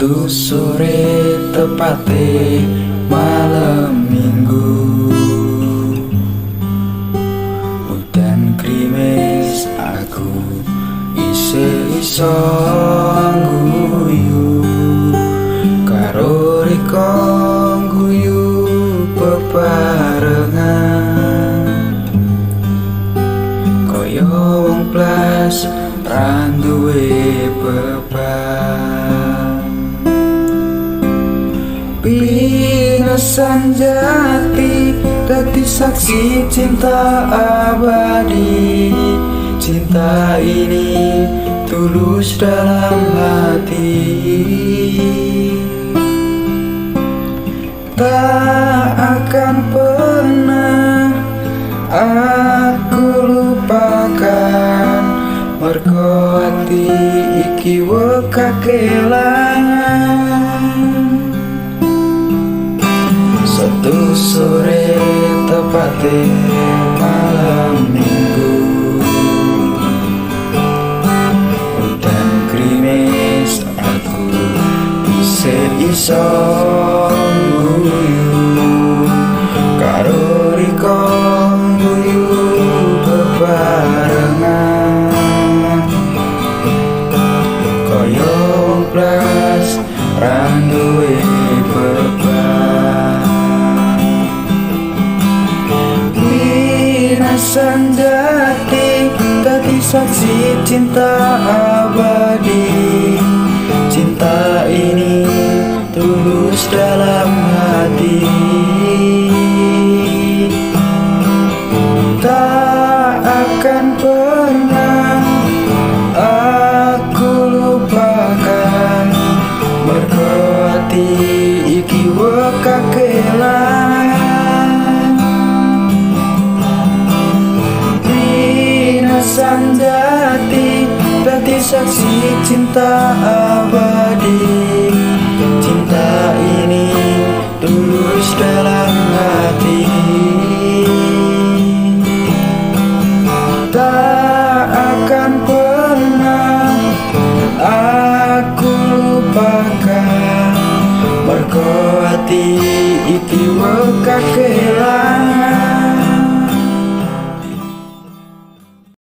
Satu sore tepate malam minggu, udan krimis aku iso guyu karo riko guyu bebarengan koyo wong blas ra duwe beban. Pinasan jati dadi saksi cinta abadi. Cinta ini tulus dalam hati, tak akan pernah aku lupakan. Mergo ati iki weka kelangan. Satu sore tepate malam minggu, udan krimis aku iso guyu karo riko guyu bebarengan koyo wong blas ra duwe beban. Pinasan jati dadi saksi cinta abadi. Cinta ini tulus dalam hati, tak akan pernah aku lupakan. Mergo ati iki weka kelangan. Pinasan jati dadi saksi cinta abadi. Cinta ini tulus dalam hati, tak